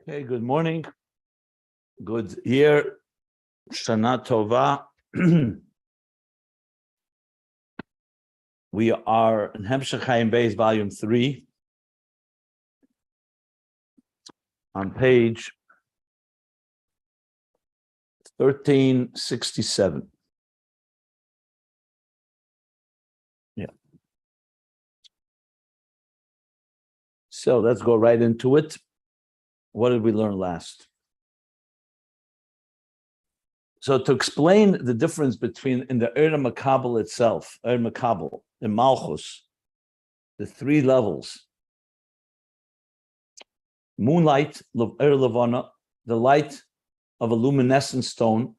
Okay, good morning. Good year. Shana Tova. We are in Ayin Beis, volume 3, on page 1367. Yeah. So let's go right into it. What did we learn last? So to explain the difference between in the Makabel itself, Makabel, in Malchus, the 3 levels: moonlight, Levana, the light of a luminescent stone,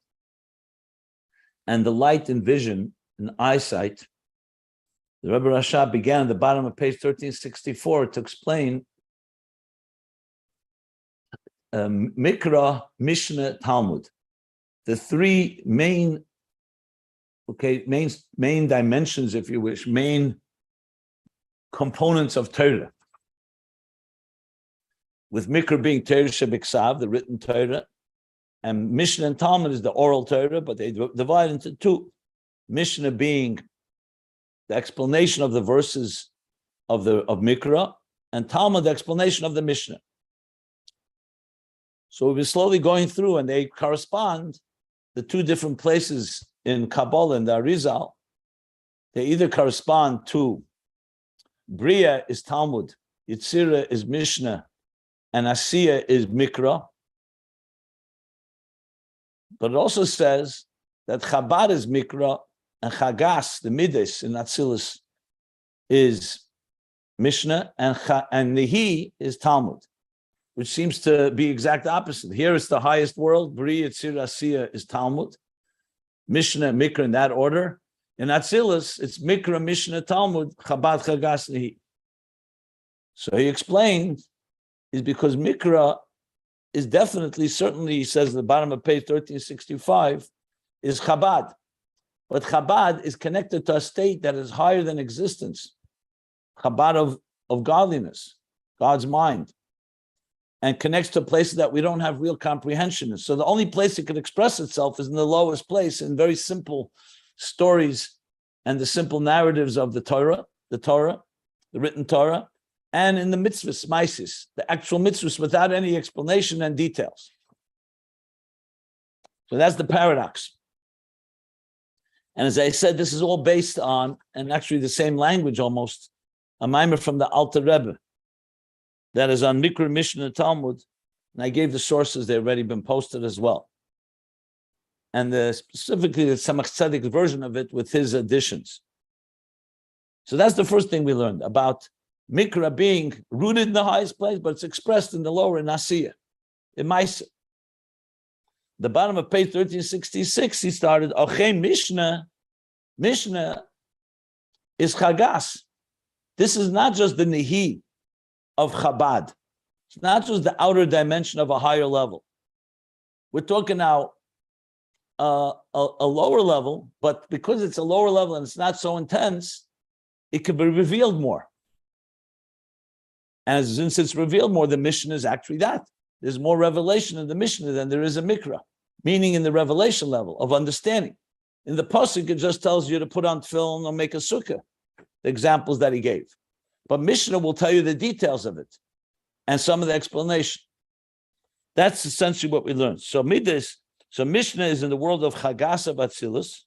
and the light in vision and eyesight. The Rebbe Rasha began at the bottom of page 1364 to explain Mikrah, Mishnah, Talmud, the 3 main dimensions, if you wish, main components of Torah. With Mikrah being Torah Shebiksav, the written Torah, and Mishnah and Talmud is the oral Torah, but they divide into 2. Mishnah being the explanation of the verses of Mikrah, and Talmud the explanation of the Mishnah. So we'll be slowly going through, and they correspond. The 2 different places in Kabbalah and the Arizal, they either correspond to Bria is Talmud, Yetzirah is Mishnah, and Asiyah is Mikrah. But it also says that Chabad is Mikrah, and Chagas, the Midas in Atzilus, is Mishnah, and Nehi is Talmud, which seems to be exact opposite. Here is the highest world. Bri, Yetzirah, Asiyah is Talmud. Mishnah, Mikrah in that order. In Atzilus, it's Mikrah, Mishnah, Talmud, Chabad, Chagas, Nehi. So he explained, is because Mikrah is definitely, certainly, he says at the bottom of page 1365, is Chabad. But Chabad is connected to a state that is higher than existence. Chabad of godliness, God's mind, and connects to places that we don't have real comprehension. So the only place it can express itself is in the lowest place, in very simple stories and the simple narratives of the Torah, the written Torah, and in the mitzvahs, maisis, the actual mitzvahs without any explanation and details. So that's the paradox. And as I said, this is all based on, and actually the same language almost, a mimer from the Alter Rebbe, that is on Mikrah, Mishnah, and Talmud, and I gave the sources, they've already been posted as well. And specifically the Tzemach Tzedek's version of it with his additions. So that's the first thing we learned about Mikrah being rooted in the highest place, but it's expressed in the lower, in Asiyah, in Maisa. The bottom of page 1366, he started, Ochein Mishnah is Chagas. This is not just the Nehi of Chabad. It's not just the outer dimension of a higher level. We're talking now a lower level, but because it's a lower level and it's not so intense, it could be revealed more. And since it's revealed more, the Mishnah is actually that. There's more revelation in the Mishnah than there is a Mikrah, meaning in the revelation level of understanding. In the Pasuk, it just tells you to put on tefillin or make a sukkah, the examples that he gave. But Mishnah will tell you the details of it and some of the explanation. That's essentially what we learned. So Mishnah is in the world of Chagas of Atzilus,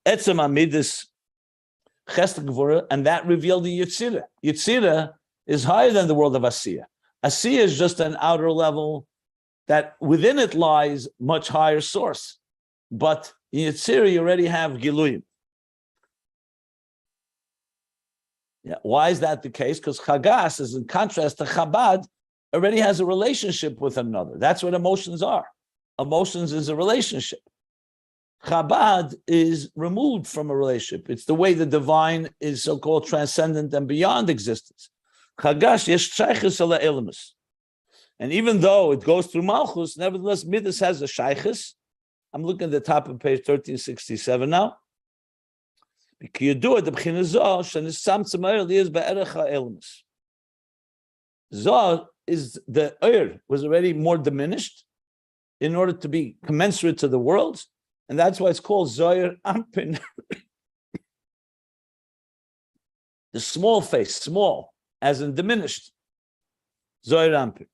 Etzem HaMidas Chesed Gvura, and that revealed the Yetzirah. Yetzirah is higher than the world of Asiyah. Asiyah is just an outer level that within it lies much higher source. But in Yetzirah, you already have Giluyim. Yeah. Why is that the case? Because Chagas, is in contrast to Chabad, already has a relationship with another. That's what emotions are. Emotions is a relationship. Chabad is removed from a relationship. It's the way the divine is so-called transcendent and beyond existence. Chagas, yesh shaychus ala elamus. And even though it goes through Malchus, nevertheless, Midas has a shaychus. I'm looking at the top of page 1367 now. Zohar is the Ur was already more diminished in order to be commensurate to the world, and that's why it's called Zoyer Ampin. The small face, small, as in diminished. Zoyer Ampin.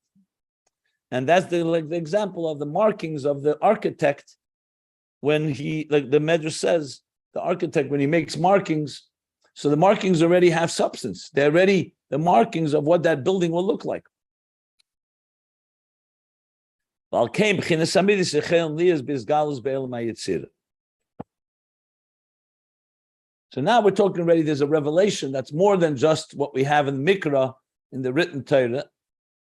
And that's the example of the markings of the architect when he, like the Medrash says, the architect, when he makes markings, so the markings already have substance. They're already the markings of what that building will look like. So now we're talking already, there's a revelation that's more than just what we have in Mikrah, in the written Torah,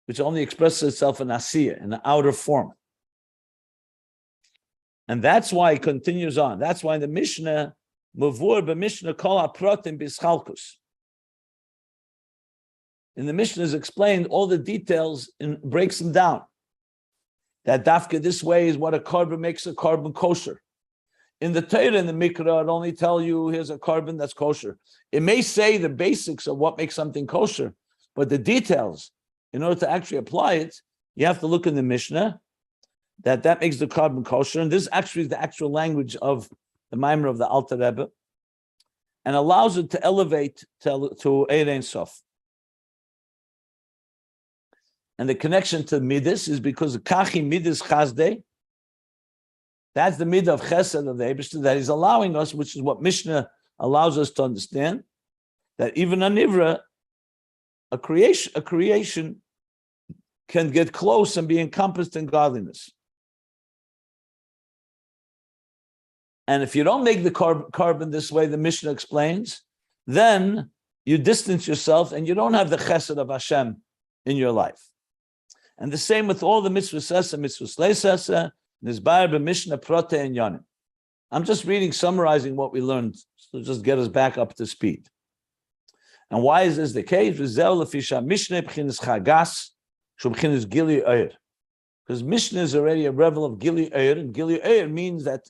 which only expresses itself in Asiyah, in the outer form. And that's why it continues on. That's why in the Mishnah, Mavur b'Mishnah kol hapratim b'schalkus. In the Mishnah is explained all the details and breaks them down. That dafka this way is what a carbon makes a carbon kosher. In the Torah, in the Mikrah, it only tell you here's a carbon that's kosher. It may say the basics of what makes something kosher, but the details, in order to actually apply it, you have to look in the Mishnah that makes the carbon kosher. And this actually is the actual language of the Maimer of the Alter Rebbe, and allows it to elevate to Ein Sof. And the connection to Midas is because of Kachi Midas Chasdei. That's the Midah of Chesed of the Eibishter that is allowing us, which is what Mishnah allows us to understand, that even a Nivra, a creation can get close and be encompassed in godliness. And if you don't make the carbon this way, the Mishnah explains, then you distance yourself and you don't have the Chesed of Hashem in your life. And the same with all the mitzvahs sesa, mitzvahs leisesa, nizbar b'mishnah prote and yanim. I'm just summarizing what we learned to just get us back up to speed. And why is this the case? Because Mishnah is already a revel of Gili Eir, and Gili Eir means that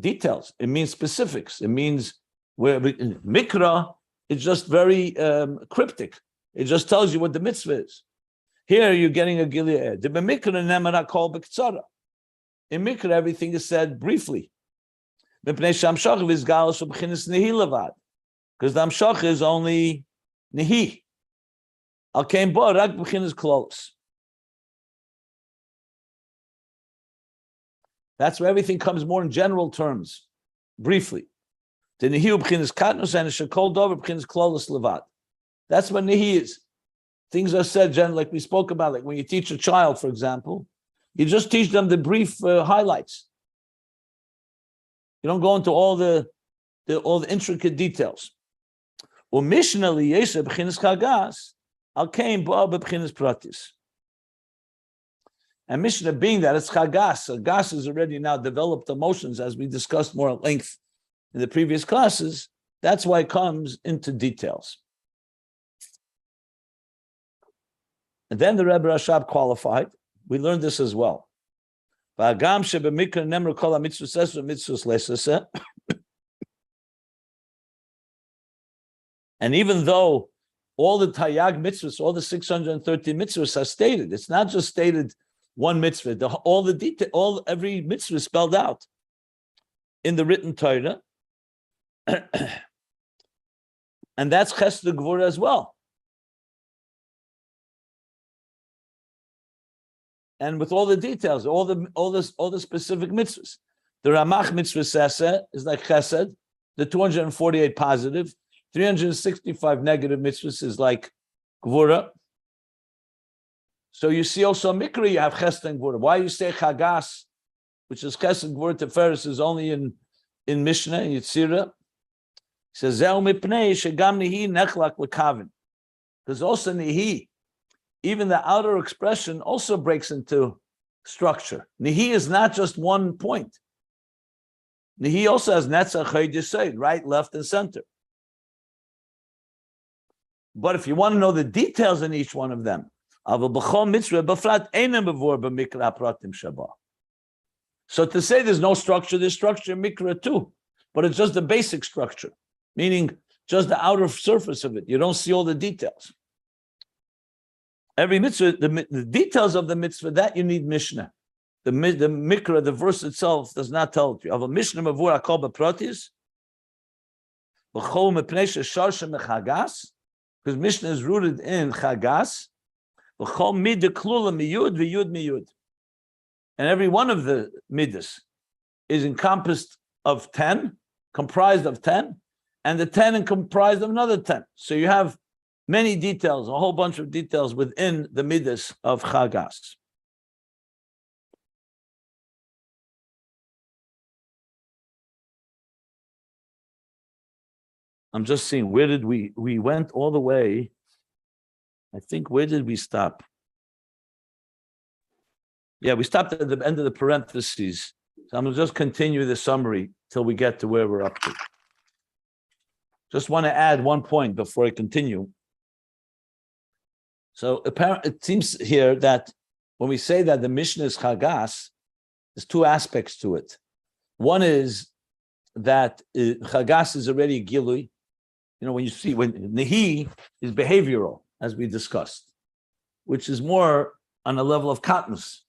details, it means specifics, it means where Mikrah is just very cryptic. It just tells you what the mitzvah is. Here you're getting a Gili Eir. In Mikrah, everything is said briefly. Because the Amshach is only Nihi. Al Kain Bo Rak B'chinas Klolos. That's where everything comes more in general terms, briefly. The Nihi B'chinas Katnus and Shekol Dover B'chinas Klolos Levad. That's what Nihi is. Things are said generally, like we spoke about, like when you teach a child, for example, you just teach them the brief highlights. You don't go into all the intricate details. Or Mishnah liyesha b'chinas Chagas, al kain ba b'chinas pratis. And Mishnah being that it's Chagas, Chagas is already now developed emotions, as we discussed more at length in the previous classes. That's why it comes into details. And then the Rebbe Rashab qualified. We learned this as well. And even though all the Tayyag mitzvahs, all the 630 mitzvahs are stated, it's not just stated one mitzvah. All the detail, every mitzvah is spelled out in the written Torah, and that's Chesed Gvura as well. And with all the details, all the specific mitzvahs. The Ramach mitzvah sesa is like Chesed. The 248 positive, 365 negative mitzvahs is like Gvura. So you see also Mikrah, you have Chesed and Gvura. Why you say Chagas, which is Chesed Gvura Teferes, is only in Mishnah, in Yetzirah. He says, Zeu mipnei shegam nihi nechlak l'kavin. Because also nihi, even the outer expression also breaks into structure. Nihi is not just one point. Nihi also has netzach chayid yesod, right, left, and center. But if you want to know the details in each one of them, so to say there's no structure, there's structure in Mikrah too, but it's just the basic structure, meaning just the outer surface of it. You don't see all the details. Every mitzvah, the details of the mitzvah, that you need Mishnah. The Mikrah, the verse itself, does not tell you. Of a Mishnah mavur akol b'pratis, b'chol mepnei shesharshem mechagas, because Mishnah is rooted in Chagas, b'chol midah klula miyud v'yud miyud. And every one of the midas is encompassed of 10, comprised of 10, and the 10 is comprised of another 10. So you have many details, a whole bunch of details within the midas of Chagas. I'm just seeing, where did we went all the way. I think, where did we stop? Yeah, we stopped at the end of the parentheses. So I'm going to just continue the summary till we get to where we're up to. Just want to add one point before I continue. So apparently, it seems here that when we say that the Mishnah is Chagas, there's two aspects to it. One is that Chagas is already a Gilui. You know, when you see, when Nehi is behavioral, as we discussed, which is more on a level of katnus.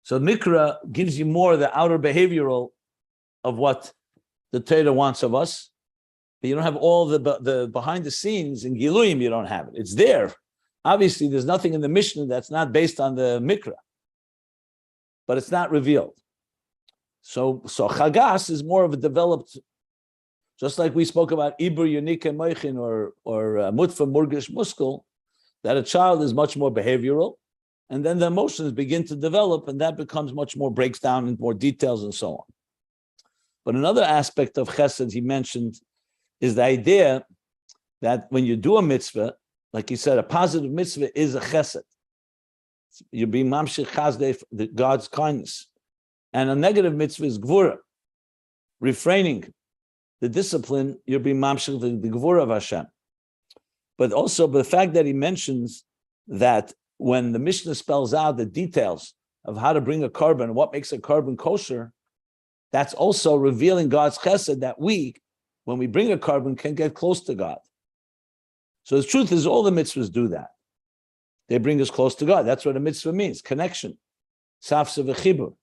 So Mikrah gives you more the outer behavioral of what the Torah wants of us, but you don't have all the behind the scenes in Giluyim. You don't have it. It's there. Obviously, there's nothing in the Mishnah that's not based on the Mikrah, but it's not revealed. So Chagas is more of a developed, just like we spoke about Ibur Yunika Moichin or Mutfa Murgish Muskel, that a child is much more behavioral, and then the emotions begin to develop, and that becomes much more, breaks down in more details and so on. But another aspect of Chesed he mentioned is the idea that when you do a mitzvah, like he said, a positive mitzvah is a Chesed. You're being Mamshich Chazdei, God's kindness. And a negative mitzvah is Gvura, refraining the discipline, you're being Mamshich the Gvura of Hashem. But also, the fact that he mentions that when the Mishnah spells out the details of how to bring a carbon, what makes a carbon kosher, that's also revealing God's chesed that we, when we bring a carbon, can get close to God. So the truth is, all the mitzvahs do that. They bring us close to God. That's what a mitzvah means, connection. Safsa v'chibur.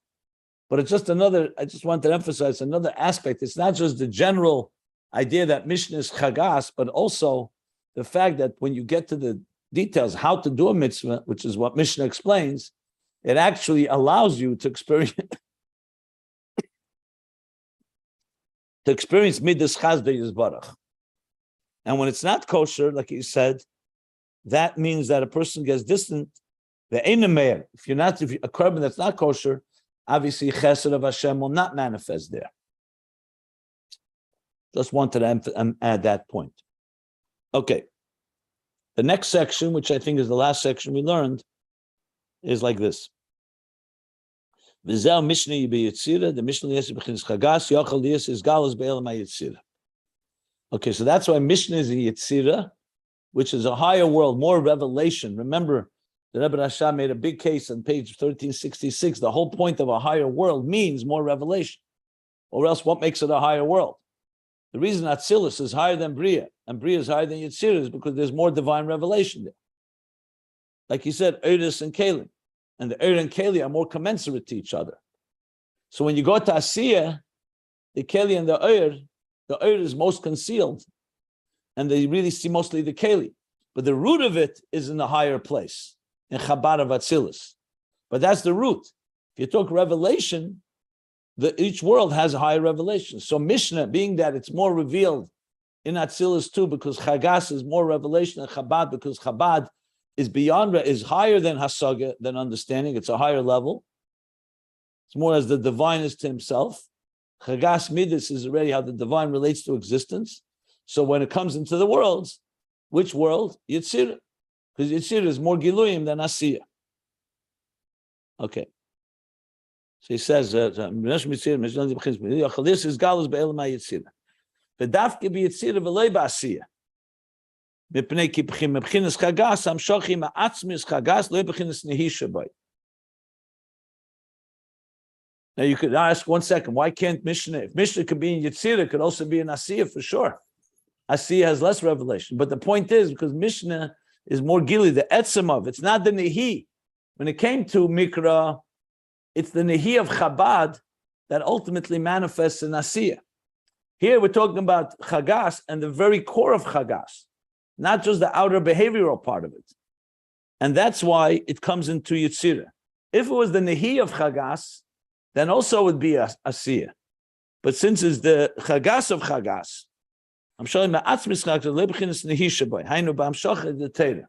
But it's just another, I just want to emphasize another aspect. It's not just the general idea that Mishnah is chagas, but also the fact that when you get to the details, how to do a mitzvah, which is what Mishnah explains, it actually allows you to experience midas chazdei yizbarach. And when it's not kosher, like he said, that means that a person gets distant. The einameir, if a carbon that's not kosher, obviously chesed of Hashem will not manifest there. Just wanted to add that point. Okay. The next section, which I think is the last section we learned, is like this. V'zeh Mishnah Yetzirah, the Mishnah Yetzirah Chagas, Yochel Yis is Galas Be'elam Yetzirah. Okay, so that's why Mishnah is in Yetzirah, which is a higher world, more revelation. Remember, the Rebbe Rasha made a big case on page 1366. The whole point of a higher world means more revelation. Or else what makes it a higher world? The reason Atzilus is higher than Bria, and Bria is higher than Yetzirah, is because there's more divine revelation there. Like you said, Eiris and Keli. And the Eir and Keli are more commensurate to each other. So when you go to Asiyah, the Keli and the Eir is most concealed, and they really see mostly the Keli. But the root of it is in the higher place, in Chabad of Atzilus. But that's the root. If you talk revelation, each world has a higher revelation. So Mishnah, being that it's more revealed in Atzilus too, because Chagas is more revelation than Chabad, because Chabad is higher than Hasaga, than understanding. It's a higher level. It's more as the divine is to himself. Chagas Midas is already how the divine relates to existence. So when it comes into the worlds, which world? Yetzirah. Because Yetzirah is more Giluyim than Asiyah. Okay. So he says, this is Galus Be'elam HaYetzirah. V'dafke b'Yetzirah v'lei b'Asiyah. Mipnei ki b'chinas Chagas, hamshochi ma'atzmis Chagas, lo b'chinas nehi shabai. Now you could ask 1 second, why can't Mishnah? If Mishnah could be in Yetzirah, it could also be in Asiyah for sure. Asiyah has less revelation. But the point is, because Mishnah is more gili, the etzem of. It's not the nehi. When it came to Mikrah, it's the nehi of Chabad that ultimately manifests in Asiyah. Here we're talking about Chagas and the very core of Chagas, not just the outer behavioral part of it. And that's why it comes into Yetzirah. If it was the nehi of Chagas, then also it would be Asiyah. But since it's the Chagas of Chagas, I'm showing the atzmis lebchinas nehi shaboy. Hainu b'amshach the Torah.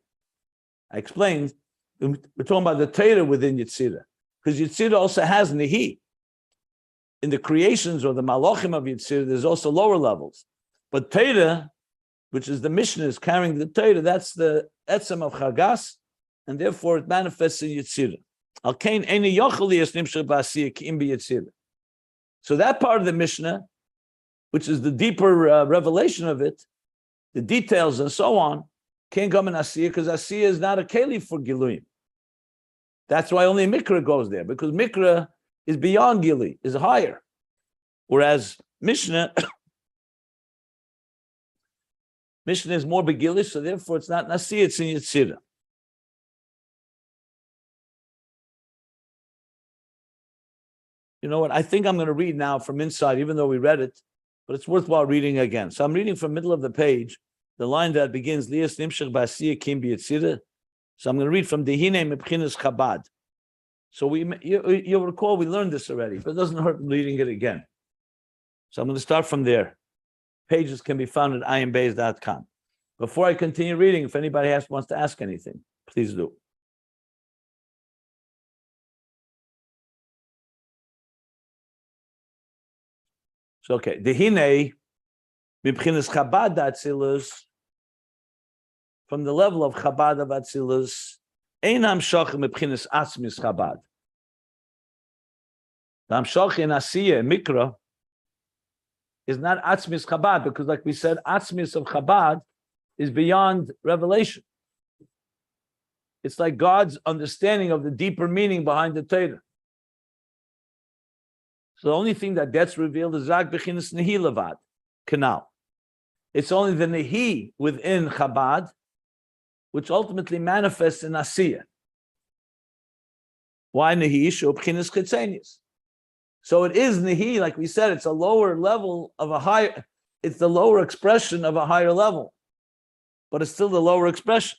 I explained we're talking about the Torah within Yetzirah, because Yetzirah also has nehi. In the creations or the malachim of Yetzirah, there's also lower levels. But Torah, which is the Mishnah, is carrying the Torah. That's the etzem of Chagas, and therefore it manifests in Yetzirah. Al kain eni yochel liyas nimshach b'asiyah ki im b'Yetzirah. So that part of the Mishnah, which is the deeper revelation of it, the details and so on, can't come in Asiyah because Asiyah is not a keli for Giluyim. That's why only Mikrah goes there, because Mikrah is beyond Gili, is higher. Whereas Mishnah is more begilish, so therefore it's not Asiyah, it's in Yetzirah. You know what? I think I'm going to read now from inside, even though we read it, but it's worthwhile reading again. So I'm reading from middle of the page, the line that begins, Lias Nimshach B'Asiyah Kim B'Yetzirah. So I'm going to read from Dehine Mebchinas Chabad. So you'll recall we learned this already, but it doesn't hurt reading it again. So I'm going to start from there. Pages can be found at ayinbeis.com. Before I continue reading, if anybody wants to ask anything, please do. So okay, Dehine Mibchinas Chabad Atzilus, from the level of Chabad of Atzilus, Einam Shoch Mibchinas Atzmis Chabad. The Amshoch in Asiyah, Mikrah, is not Atzmis Chabad, because like we said, Atzmis of Chabad is beyond revelation. It's like God's understanding of the deeper meaning behind the Torah. So the only thing that gets revealed is Zag Bechinas Nehi Levad, Canal. It's only the Nehi within Chabad, which ultimately manifests in Asiyah. Why Nehi? Shu Bechinas Chitzenius. So it is Nehi, like we said, it's a lower level of a higher, it's the lower expression of a higher level, but it's still the lower expression.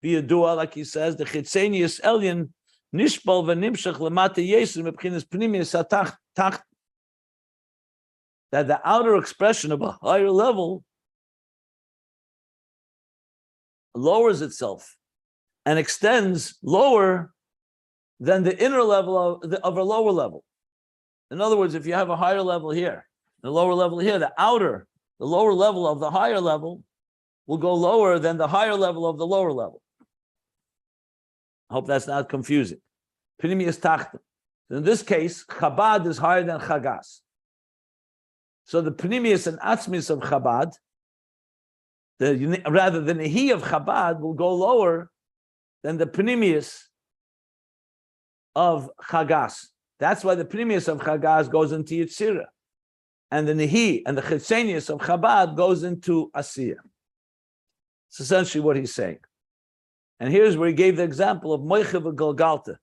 Via dua, like he says, the Chitzenius Elyon, Nishbal v'nimshach lemata yesu mebchinas pnimius hatach, that the outer expression of a higher level lowers itself and extends lower than the inner level of a lower level. In other words, if you have a higher level here, the lower level here, the lower level of the higher level will go lower than the higher level of the lower level. I hope that's not confusing. Pnimius tachta. In this case, Chabad is higher than Chagas. So the Pnimius and Atzmis of Chabad, rather than the Nehi of Chabad, will go lower than the Pnimius of Chagas. That's why the Pnimius of Chagas goes into Yetzirah, and the Nehi and the Chitzenius of Chabad goes into Asiyah. It's essentially what he's saying. And here's where he gave the example of Moichev Galgalta.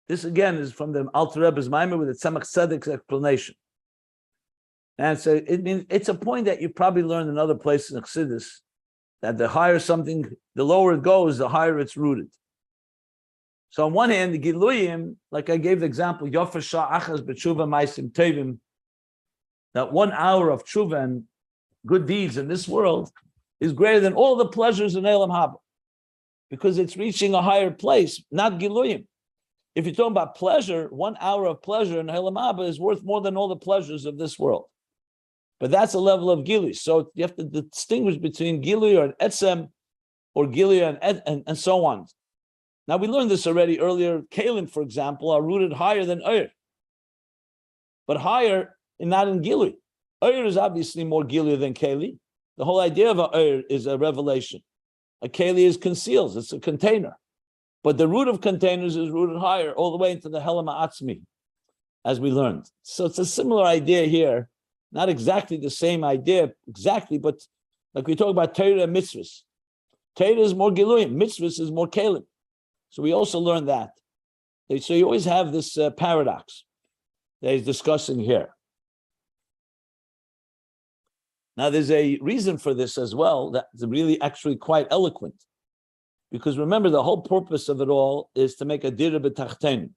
This again is from the Alter Rebbe's Maimer with the Tzemach Tzedek's explanation. And so it's a point that you probably learned in other places in Chassidus, that the higher something, the lower it goes, the higher it's rooted. So on one hand, the Giluyim, like I gave the example, Yofa Shah Achas B'Tshuva Maisim Tevim, that 1 hour of tshuva and good deeds in this world is greater than all the pleasures in Elam Haba, because it's reaching a higher place, not Giluyim. If you're talking about pleasure, 1 hour of pleasure in Elam Haba is worth more than all the pleasures of this world. But that's a level of Gilui. So you have to distinguish between Gilui or Etzem or Gilui and so on. Now we learned this already earlier. Kalim, for example, are rooted higher than Ur, but higher and not in Gilui. Ur is obviously more Gilui than Kali. The whole idea of a Ur is a revelation. A Kali is conceals, it's a container. But the root of containers is rooted higher, all the way into the Helam Atzmi, as we learned. So it's a similar idea here. Not exactly the same idea, exactly, but like we talk about Torah and mitzvahs. Torah is more giluyim, mitzvahs is more kelim. So we also learned that. So you always have this paradox that he's discussing here. Now there's a reason for this as well that's really actually quite eloquent. Because remember, the whole purpose of it all is to make a dira b'tachtenim,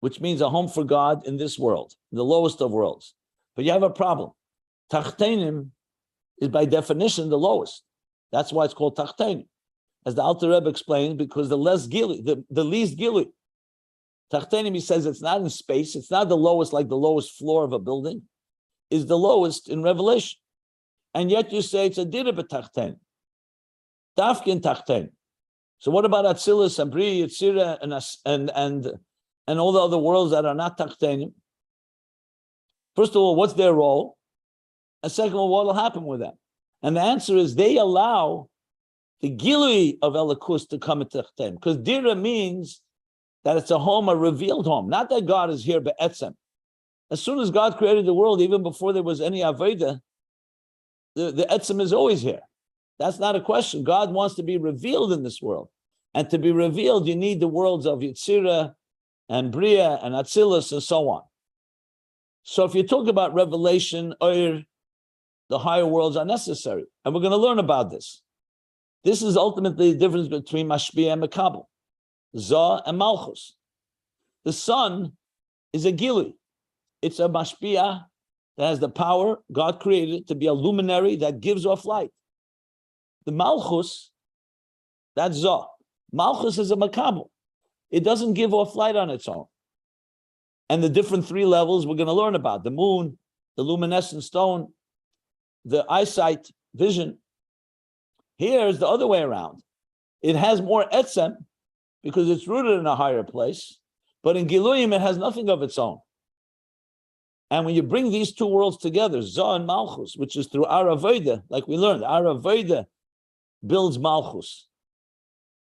which means a home for God in this world, the lowest of worlds. But you have a problem. Tachtenim is by definition the lowest. That's why it's called tachtenim. As the Alter Rebbe explains, because the least gili. Tachtenim, he says, it's not in space, it's not the lowest like the lowest floor of a building, is the lowest in Revelation. And yet you say it's a dira b'tachtenim. Dafkin tachten. So what about Atzilus and Bri, Yetzirah, and all the other worlds that are not tachtenim? First of all, what's their role? And second of all, what will happen with them? And the answer is they allow the gilui of Elikus to come into tachtenim. Because dira means that it's a home, a revealed home. Not that God is here be'etzem. As soon as God created the world, even before there was any Aveda, the etzem is always here. That's not a question. God wants to be revealed in this world. And to be revealed, you need the worlds of Yetzirah and Bria and Atzilus and so on. So if you talk about revelation, the higher worlds are necessary. And we're going to learn about this. This is ultimately the difference between Mashpia and Mekabel, Zah and Malchus. The sun is a gili. It's a Mashpia that has the power, God created it, to be a luminary that gives off light. The Malchus, that's Zah. Malchus is a makabel. It doesn't give off light on its own. And the different three levels we're going to learn about. The moon, the luminescent stone, the eyesight, vision. Here's the other way around. It has more etzem because it's rooted in a higher place. But in Giluyim, it has nothing of its own. And when you bring these two worlds together, Zah and Malchus, which is through Araveda, like we learned, Araveda builds Malchus.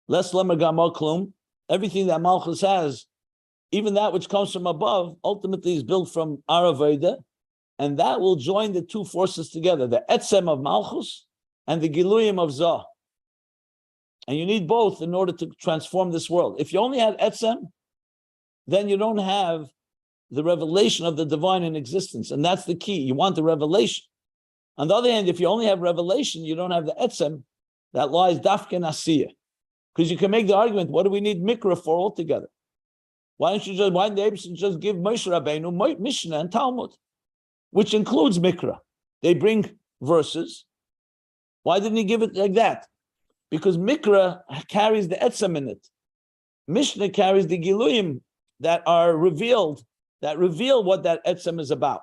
Less lemagamo klum. Everything that Malchus has, even that which comes from above, ultimately is built from Araveda, and that will join the two forces together, the etzem of Malchus and the giluyim of Zah. And you need both in order to transform this world. If you only had etzem, then you don't have the revelation of the divine in existence, and that's the key. You want the revelation. On the other hand, if you only have revelation, you don't have the etzem that lies dafken Asiyah. Because you can make the argument, what do we need Mikrah for altogether? Why didn't the Abishon just give Moshe Rabbeinu Mishnah and Talmud, which includes Mikrah? They bring verses. Why didn't he give it like that? Because Mikrah carries the etzem in it. Mishnah carries the giluyim that are revealed, that reveal what that etzem is about.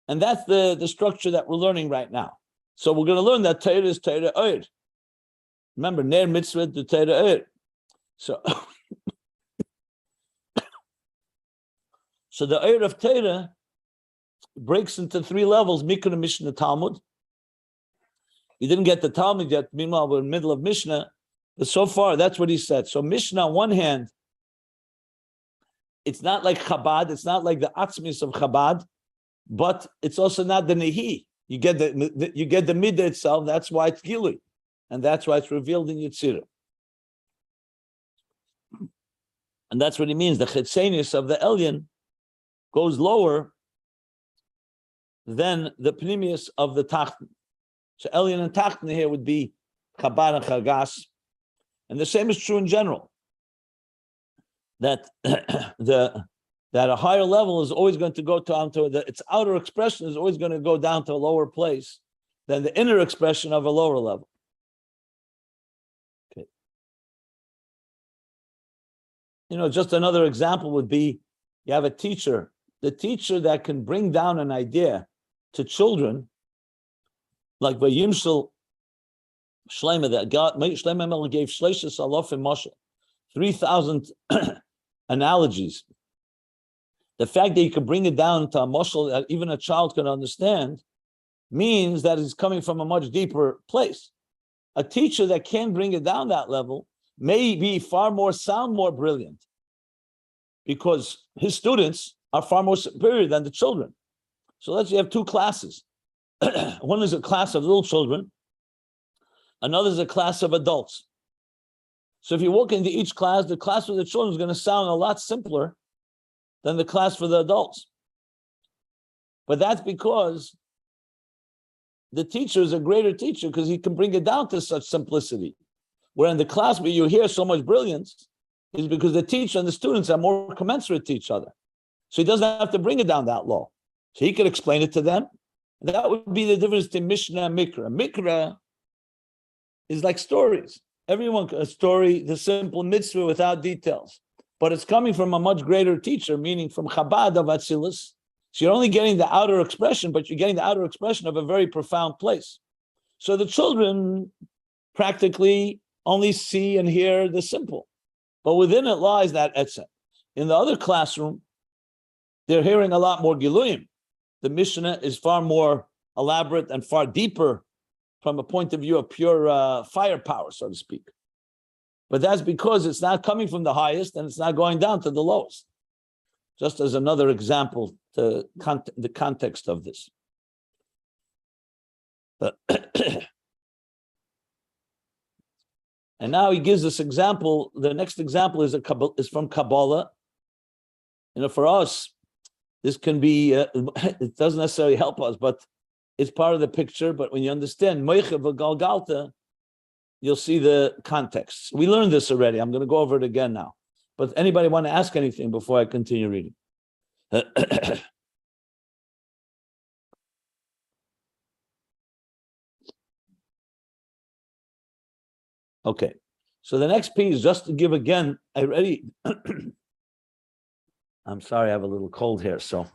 And that's the structure that we're learning right now. So we're going to learn that Torah is Torah Oir. Remember, Ner Mitzvah to Torah Oir. So the Oir of Torah breaks into three levels, Mikrah, Mishnah, Talmud. We didn't get the Talmud yet. Meanwhile, we're in the middle of Mishnah. But so far, that's what he said. So Mishnah, on one hand, it's not like Chabad. It's not like the Atzmis of Chabad, but it's also not the Nehi. You get the Midah itself. That's why it's Gili. And that's why it's revealed in Yetzirah. And that's what he means. The Chetzenius of the Elyon goes lower than the Pnimius of the Tachten. So Elyon and Tachten here would be Chabad and Chagas. And the same is true in general. That that a higher level is always going to go down to its outer expression is always going to go down to a lower place than the inner expression of a lower level. Okay. You know, just another example would be you have a teacher, the teacher that can bring down an idea to children, like Vayimshel Shleima, that God Shleima gave Shleishas Alofim Moshe, 3,000 analogies. The fact that you can bring it down to a mashal that even a child can understand means that it's coming from a much deeper place. A teacher that can bring it down that level may be far more sound, more brilliant, because his students are far more superior than the children. So let's say you have two classes. One is a class of little children, Another is a class of adults. So if you walk into each class, the class for the children is going to sound a lot simpler than the class for the adults. But that's because the teacher is a greater teacher because he can bring it down to such simplicity. Where in the class where you hear so much brilliance is because the teacher and the students are more commensurate to each other. So he doesn't have to bring it down that low. So he could explain it to them. That would be the difference between Mishnah and Mikrah. Mikrah is like stories. Everyone, a story, the simple mitzvah without details. But it's coming from a much greater teacher, meaning from Chabad of Atzilus. So you're only getting the outer expression, but you're getting the outer expression of a very profound place. So the children practically only see and hear the simple. But within it lies that etzem. In the other classroom, they're hearing a lot more giluyim. The Mishnah is far more elaborate and far deeper from a point of view of pure firepower, so to speak. But that's because it's not coming from the highest and it's not going down to the lowest. Just as another example to the context of this. And now he gives this example. The next example is from Kabbalah. For us, this can be, it doesn't necessarily help us, but it's part of the picture. But when you understand Moicha v'Galgalta, you'll see the context. We learned this already. I'm going to go over it again now. But anybody want to ask anything before I continue reading? Okay. So the next piece, just to give again, I'm sorry, I have a little cold here, so.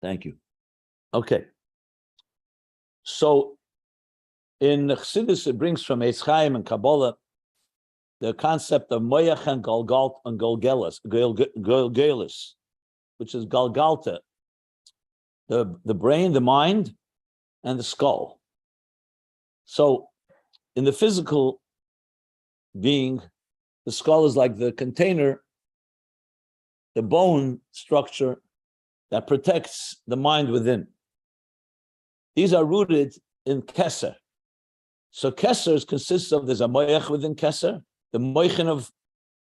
Thank you. Okay. So in Chassidus, it brings from Eitz Chaim and Kabbalah the concept of Moyach and Galgalt and Golgelis, which is Galgalta, the brain, the mind, and the skull. So in the physical being, the skull is like the container, the bone structure that protects the mind within. These are rooted in Keser. So Keser consists of, there's a Moyach within Keser, the Moichin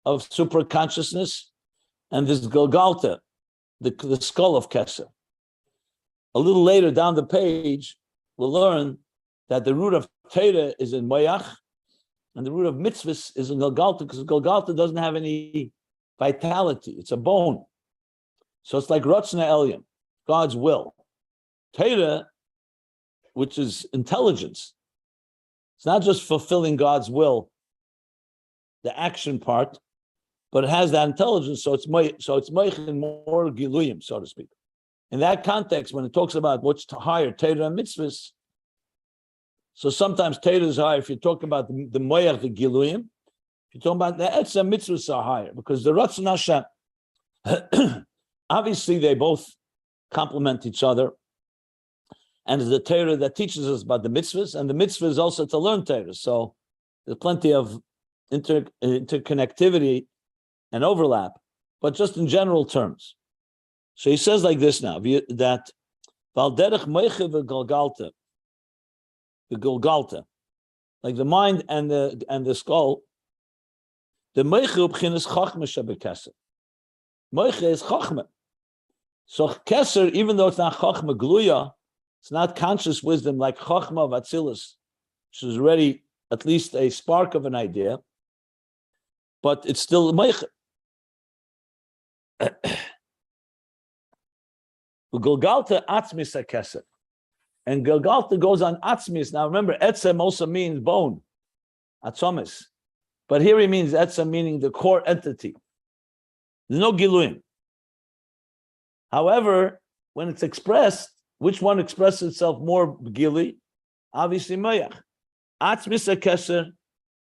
of super consciousness, and this Galgalta, the skull of Keser. A little later down the page, we'll learn that the root of Torah is in Moyach, and the root of mitzvahs is in Galgalta, because Galgalta doesn't have any vitality. It's a bone. So it's like Ratzna Elyon, God's will. Torah, which is intelligence, it's not just fulfilling God's will, the action part, but it has that intelligence, so it's moichin more giluyim, so to speak. In that context, when it talks about what's higher, Torah and mitzvahs, so sometimes Torah is higher if you talk about the moyach, the giluyim. If you talk about the etzem, mitzvahs are higher, because the Ratzon Hashem, obviously they both complement each other. And it's the Torah that teaches us about the mitzvahs, and the mitzvah is also to learn Torah. So there's plenty of interconnectivity and overlap, but just in general terms. So he says like this now, that Valderech Moiche v'Galgalta, the Galgalta, like the mind and the skull, the Moiche b'chinas Chachma shebekeser. Moiche is Chachma. So Keser, even though it's not Chachma Gluya, it's not conscious wisdom like Chachma of Atzilus, which is already at least a spark of an idea, but it's still Moiche. Galgalta atzmis keser, and Galgalta goes on atzmis. Now remember, etzem also means bone, atzomis, but here he means etzem meaning the core entity. There's no giluyim. However, when it's expressed, which one expresses itself more gili? Obviously, moyach. Atzmis keser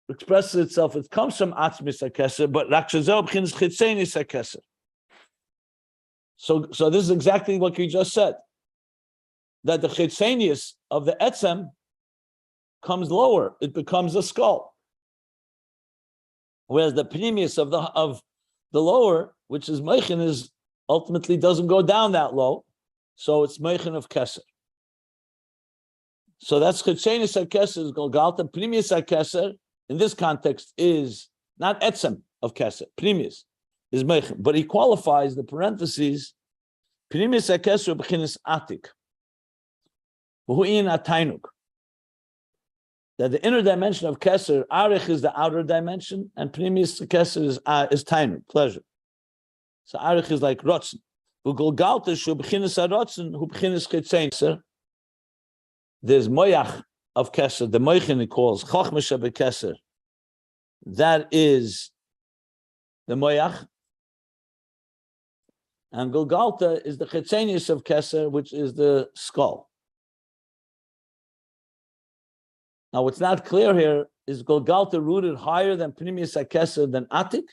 expresses itself. It comes from atzmis keser, but rakshazeh b'chinas chitzenis keser. So this is exactly what you just said, that the chitzenius of the etzem comes lower. It becomes a skull. Whereas the pnimius of the lower, which is meichin, is ultimately doesn't go down that low, so it's meichin of keser. So that's chitzenis hakeser is golgalta. Pnimius hakeser in this context is not etzem of keser. Pnimius is meichin, but he qualifies the parentheses. Pnimius hakeser b'chinas atik. V'hu'in atainuk. That the inner dimension of keser, arich is the outer dimension, and pnimius keser is tainuk, pleasure. So arich is like rotzen. V'golgalta shu b'chinas harotzen hu b'chinas chitzenis. There's moyach of keser, the moichin he calls chachma bekeser. That is the moyach. And golgalta is the chitzenius of keser, which is the skull. Now, what's not clear here is golgalta rooted higher than pnimius hakeser than atik.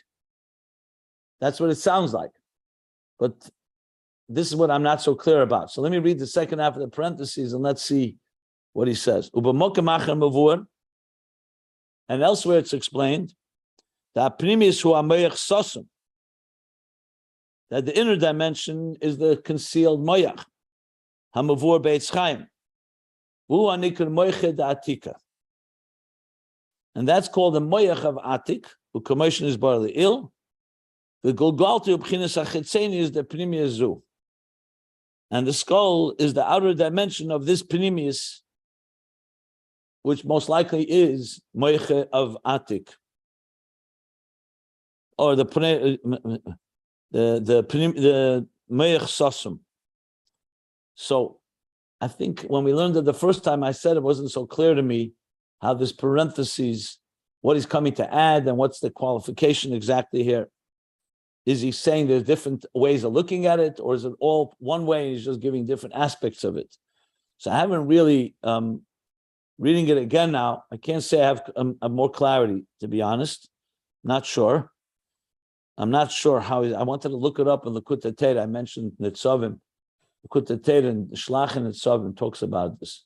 That's what it sounds like, but this is what I'm not so clear about. So let me read the second half of the parentheses and let's see what he says. And elsewhere it's explained that pnimius hu amoyach sosum, that the inner dimension is the concealed moyach, hamavur beitz chaim, hu anikar moiched atika. And that's called the moyach of atik, who commotion is barely ill. The golgalta ubchinas hachitzeni is the pnimius zu. And the skull is the outer dimension of this pnimius, which most likely is moiche of atik, or the moich sosum. So I think when we learned it the first time, I said it wasn't so clear to me how this parentheses, what he's coming to add, and what's the qualification exactly here. Is he saying there's different ways of looking at it, or is it all one way and he's just giving different aspects of it? So I haven't really, reading it again now, I can't say I have more clarity, to be honest. Not sure. I'm not sure how, I wanted to look it up in the Likutei Torah. I mentioned Nitzavim. The Likutei Torah and Shlach and Nitzavim talks about this.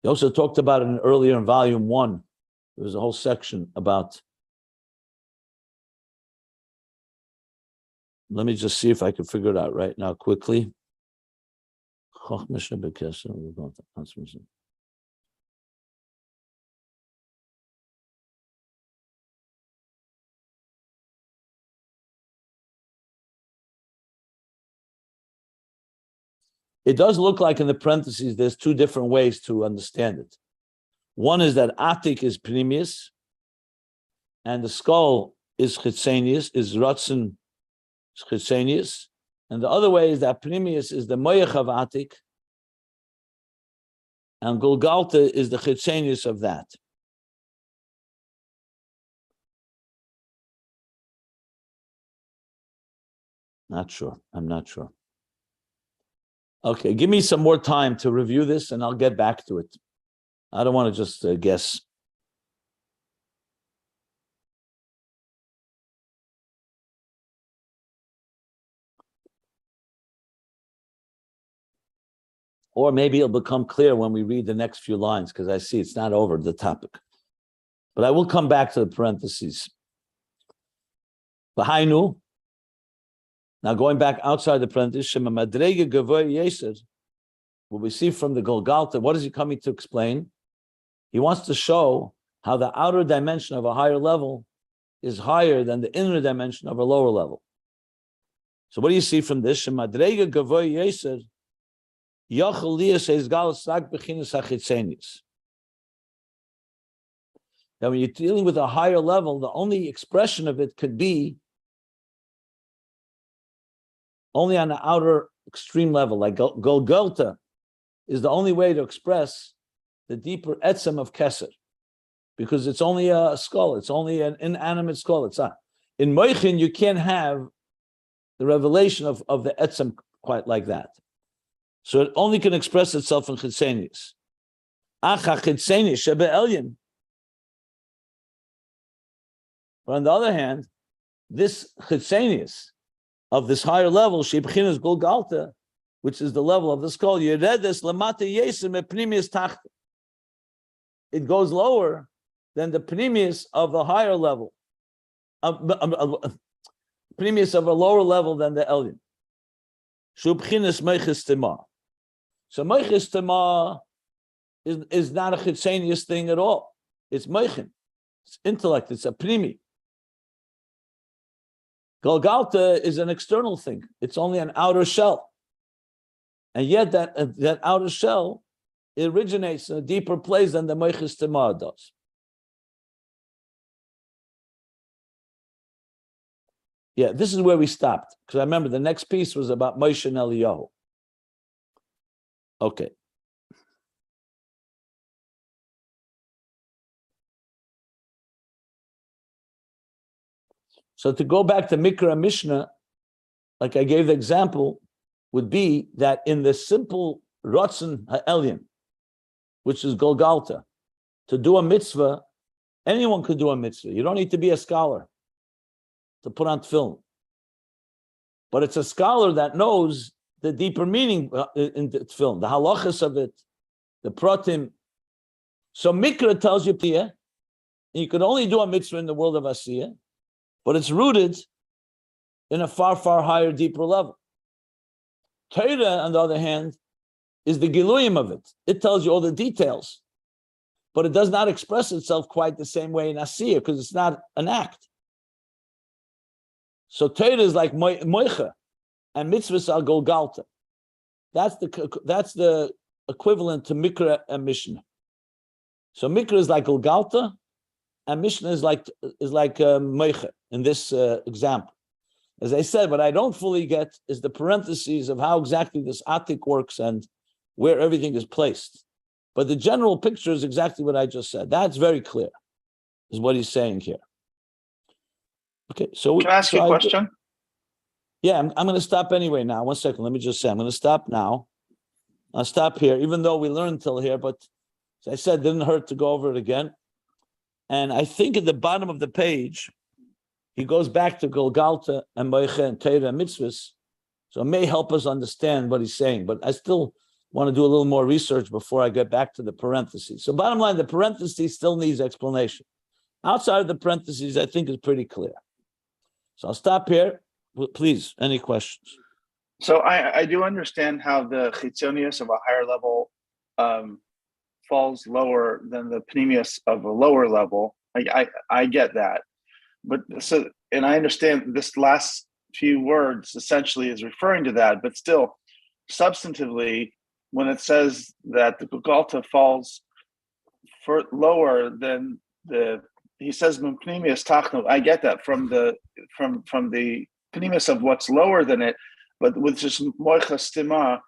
He also talked about it earlier in volume 1. There was a whole section about, let me just see if I can figure it out right now quickly. It does look like in the parentheses there's two different ways to understand it. One is that atik is pnimius, and the skull is chitzenius, is rotzen chitzenius. And the other way is that pnimius is the moyach of atik, and golgalta is the chitzenius of that. Not sure. I'm not sure. Okay, give me some more time to review this, and I'll get back to it. I don't want to just guess. Or maybe it'll become clear when we read the next few lines, because I see it's not over the topic. But I will come back to the parentheses. V'hainu. Now going back outside the parentheses, Shema Madrega Gavoy Yeser, what we see from the Golgalta, what is he coming to explain? He wants to show how the outer dimension of a higher level is higher than the inner dimension of a lower level. So what do you see from this? Shema Madrega Gavoy Yeser, Yachal Liyas Eizgal Sak Bechinas HaChitzenius. Now when you're dealing with a higher level, the only expression of it could be only on the outer extreme level, like Golgotha is the only way to express the deeper etzem of Keser, because it's only a skull, it's only an inanimate skull. It's not. In Moichin, you can't have the revelation of the etzem quite like that. So it only can express itself in Chitzenius. Acha Chitzenius Shebe Elyon. But on the other hand, this Chitzenius of this higher level, Shebchinas Golgalta, which is the level of the skull, Yeredes Lamata Yesim Epnimius Tacht, it goes lower than the pnimius of a higher level, pnimius of a lower level than the Elyon. Shubchinas meiches tema. So meiches tema is not a chitzenius thing at all. It's meichin. It's intellect. It's a pnimi. Golgalta is an external thing. It's only an outer shell. And yet that outer shell, it originates in a deeper place than the meiches tema does. Yeah, this is where we stopped. Because I remember the next piece was about Moshe and Eliyahu. Okay. So to go back to Mikrah and Mishnah, like I gave the example, would be that in the simple Ratzon Ha'elyon, which is Golgalta, to do a mitzvah, anyone could do a mitzvah. You don't need to be a scholar to put on film. But it's a scholar that knows the deeper meaning in the film, the halachas of it, the pratim. So Mikrah tells you, you could only do a mitzvah in the world of Asiyah, but it's rooted in a far, far higher, deeper level. Torah, on the other hand, is the giluyim of it. It tells you all the details, but it does not express itself quite the same way in Asiyah because it's not an act. So Torah is like moicha, and mitzvahs are golgalta. That's the equivalent to Mikrah and Mishnah. So Mikrah is like golgalta, and Mishnah is like moicha in this example. As I said, what I don't fully get is the parentheses of how exactly this atik works and where everything is placed. But the general picture is exactly what I just said. That's very clear, is what he's saying here. Okay, so can I ask you a question? Yeah, I'm going to stop anyway now. 1 second, let me just say, I'm going to stop now. I'll stop here, even though we learned till here, but as I said, it didn't hurt to go over it again. And I think at the bottom of the page, he goes back to Golgalta and Moicha and Torah and Mitzvahs, so it may help us understand what he's saying, but I still want to do a little more research before I get back to the parentheses. So bottom line, the parentheses still needs explanation. Outside of the parentheses, I think is pretty clear. So I'll stop here. Please, any questions? So I do understand how the chitzonius of a higher level falls lower than the pnimius of a lower level. I get that. But so, and I understand this last few words essentially is referring to that, but still, substantively, when it says that the Golgalta falls lower than he says pnimius tachnu, I get that from the pnimius of what's lower than it, but with just moicha stima,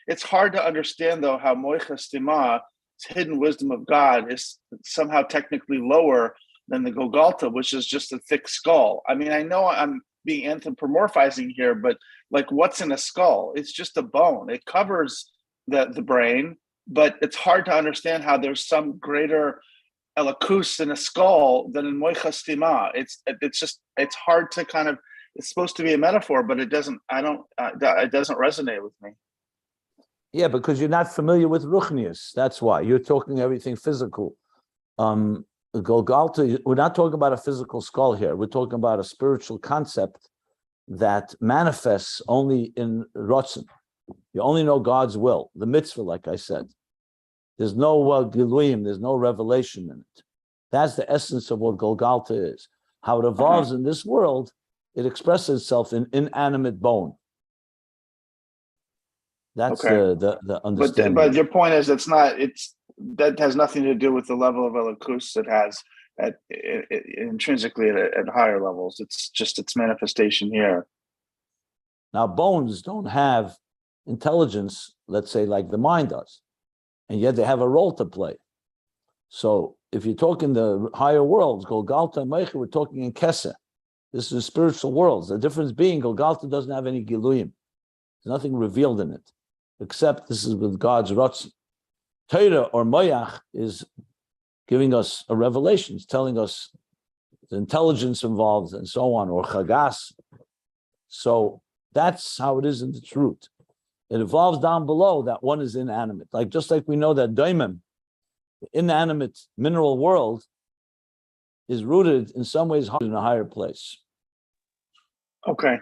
it's hard to understand though how moicha stima, hidden wisdom of God, is somehow technically lower than the Golgalta, which is just a thick skull. I mean, I know I'm being anthropomorphizing here, but like, what's in a skull? It's just a bone. It covers the brain, but it's hard to understand how there's some greater elakus in a skull than in moicha stima. It's hard to kind of. It's supposed to be a metaphor, but it doesn't. It doesn't resonate with me. Yeah, because you're not familiar with ruchnius. That's why you're talking everything physical. Golgalta, we're not talking about a physical skull here. We're talking about a spiritual concept that manifests only in Ratzon. You only know God's will, the mitzvah, like I said. There's no giluyim, there's no revelation in it. That's the essence of what Golgalta is. How it evolves in this world, it expresses itself in inanimate bone. That's okay. the understanding. But your point is that has nothing to do with the level of elakus it has intrinsically at higher levels. It's just its manifestation here. Now, bones don't have intelligence, let's say, like the mind does, and yet they have a role to play. So if you're talking the higher worlds, Golgalta and Meicha, we're talking in Keseh. This is spiritual worlds. The difference being Golgalta doesn't have any giluyim. There's nothing revealed in it, except this is with God's Ratzon. Torah or Moyach is giving us a revelation, it's telling us the intelligence involved and so on, or Chagas. So that's how it is in the truth. It evolves down below that one is inanimate. Just like we know that daimim The inanimate mineral world is rooted in some ways in a higher place. Okay.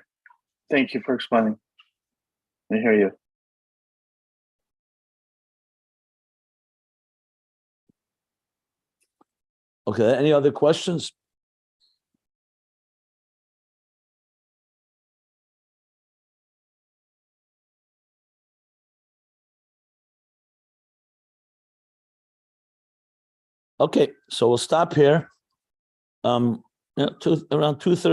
Thank you for explaining. I hear you. Okay, any other questions? Okay, so we'll stop here. Around 2/3